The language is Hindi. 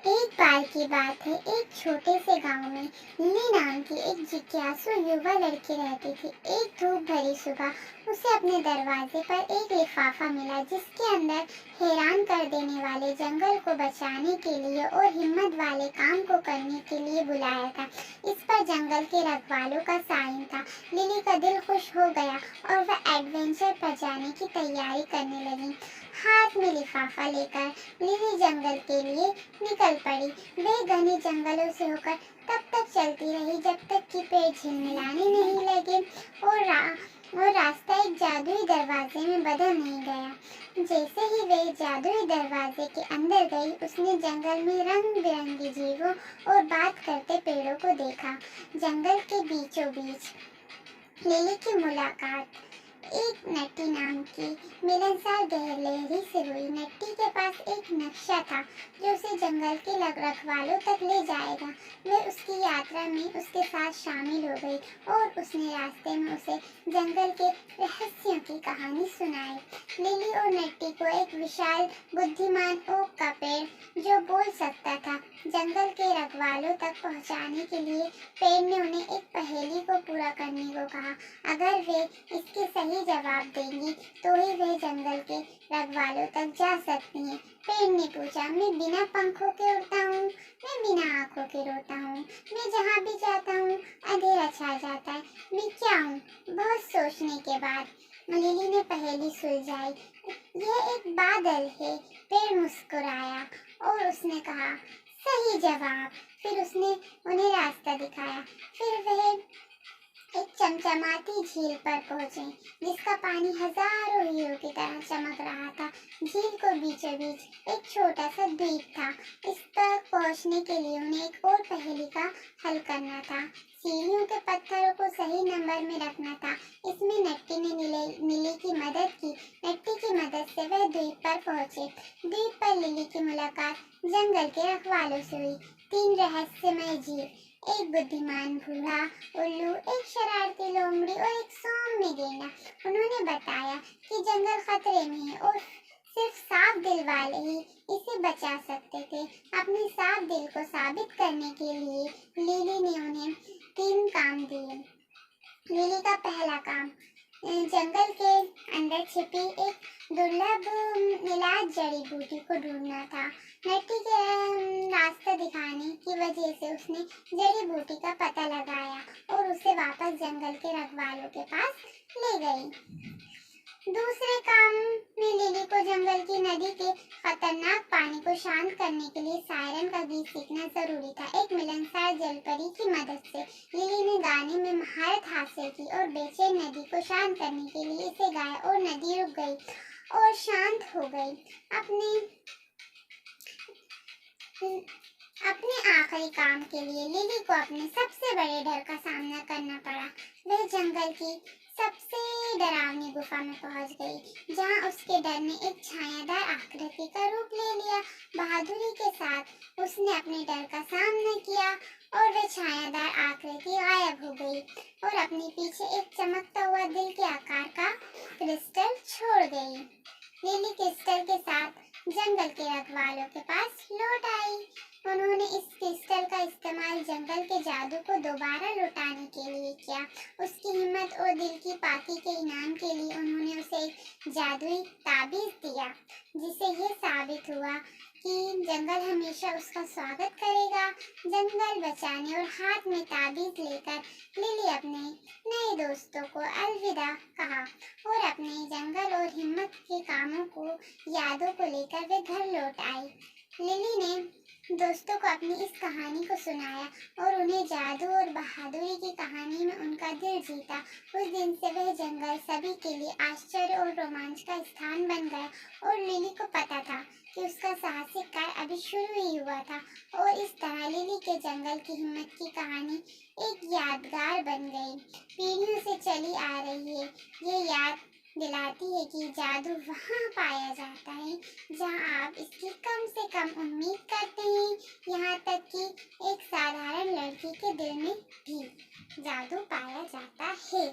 एक बार की बात है, एक छोटे से गांव में लिली नाम की एक जिज्ञासु युवा लड़की रहती थी। एक धूप भरी सुबह उसे अपने दरवाजे पर एक लिफाफा मिला जिसके अंदर हैरान कर देने वाले जंगल को बचाने के लिए और हिम्मत वाले काम को करने के लिए बुलाया था। इस पर जंगल के रखवालों का साइन था। लिली का दिल खुश हो गया और वह एडवेंचर पर जाने की तैयारी करने लगी। हाथ में लिफाफा लेकर लिली जंगल के लिए निकल पड़ी। वे घने जंगलों से होकर तब तक चलती रही जब तक कि पेड़ झिलमिलाने नहीं लगे और रास्ता एक जादुई दरवाजे में बदल नहीं गया। जैसे ही वे जादुई दरवाजे के अंदर गई, उसने जंगल में रंग बिरंगी जीवों और बात करते पेड़ों को देखा। जंगल के बीचों बीच लिली की मुलाकात एक नट्टी नाम की मिलनसार गहलेरी से हुई। नट्टी के पास एक नक्शा था जो उसे जंगल के रखवालों तक ले जाएगा। वह उसकी यात्रा में उसके साथ शामिल हो गई और उसने रास्ते में उसे जंगल के रहस्यों की कहानी सुनाई। लिली और नट्टी को एक विशाल बुद्धिमान ओक का पेड़ जो बोल सकता था जंगल के रखवालों तक पहुंचाने के लिए पेड़ ने उन्हें एक पहेली को पूरा करने को कहा। अगर वे इसके सही जवाब देंगी तो ही वे जंगल के रखवालों तक जा सकती हैं। पेड़ ने पूछा, मैं बिना पंखों के उड़ता हूँ, मैं बिना आँखों के रोता हूँ, मैं जहाँ भी जाता हूँ अंधेरा छा जाता है, मैं क्या हूँ? बहुत सोचने के बाद लिली ने पहेली सुलझाई। यह एक बादल है। पेड़ मुस्कुराया और उसने कहा, सही जवाब। फिर उसने उन्हें रास्ता दिखाया। फिर वह एक चमचमाती झील पर पहुंचे जिसका पानी हजारों हीरों की तरह चमक रहा था। झील को बीचों बीच एक छोटा सा द्वीप था। इस तक पहुंचने के लिए उन्हें एक और पहेली का हल करना था। सीढ़ियों के पत्थरों को सही नंबर में रखना था। इसमें नट्टी ने लिली की मदद की। नट्टी की मदद से वह द्वीप पर पहुंचे। द्वीप पर लिली की मुलाकात जंगल के रखवालों से हुई। 3 रहस्यमय जीव, एक बुद्धिमान बूढ़ा उल्लू, एक शरारती लोमड़ी और एक सौम्य गेंडा। उन्होंने बताया कि जंगल खतरे में है और सिर्फ साफ दिल वाले ही इसे बचा सकते थे। अपने साफ दिल को साबित करने के लिए लिली ने उन्हें 3 काम दिए। लिली का पहला काम जंगल के अंदर छिपी एक दुर्लभ इलाज जड़ी बूटी को ढूंढना था। नट्टी के रास्ता दिखाने की वजह से उसने जड़ी बूटी का पता लगाया और उसे वापस जंगल के रखवालों के पास ले गई। दूसरे काम में लिली को जंगल की नदी के खतरनाक पानी को शांत करने के लिए सायरन का गीत सीखना जरूरी था। एक मिलनसार जलपरी की मदद से लिली ने गाने में महारत हासिल की और बेचैन नदी को शांत करने के लिए इसे गाया और नदी रुक गई और शांत हो गई। अपने आखिरी काम के लिए लिली को अपने सबसे बड़े डर का सामना करना पड़ा। वह जंगल की सबसे डरावनी गुफा में पहुंच गई, जहां उसके डर ने एक छायादार आकृति का रूप ले लिया। बहादुरी के साथ उसने अपने डर का सामना किया और वह छायादार आकृति गायब हो गई और अपने पीछे एक चमकता हुआ दिल के आकार का क्रिस्टल छोड़ गई। लिली क्रिस्टल के साथ जंगल के रखवालों के पास लौट आई। उन्होंने इस क्रिस्टल का इस्तेमाल जंगल के जादू को दोबारा लौटाने के लिए किया। उसकी हिम्मत और दिल की पाकी के इनाम के लिए उन्होंने उसे एक जादुई ताबीज दिया, जिससे ये साबित हुआ कि जंगल हमेशा उसका स्वागत करेगा। जंगल बचाने और हाथ में ताबीज लेकर लिली अपने नए दोस्तों को अलविदा कहा और अपने जंगल और हिम्मत के कामों को यादों को लेकर वे घर लौट आई। लिली ने दोस्तों को अपनी इस कहानी को सुनाया और उन्हें जादू और बहादुरी की कहानी में उनका दिल जीता। उस दिन से वह जंगल सभी के लिए आश्चर्य और रोमांच का स्थान बन गया और लिली को पता था कि उसका साहसिक कार्य अभी शुरू ही हुआ था और इस तरह लिली के जंगल की हिम्मत की कहानी एक यादगार बन गई। पीढ़ियों से चली आ रही है। ये याद दिलाती है कि जादू वहाँ पाया जाता है जहाँ आप इसकी कम से कम उम्मीद करते हैं। यहाँ तक कि एक साधारण लड़की के दिल में भी जादू पाया जाता है।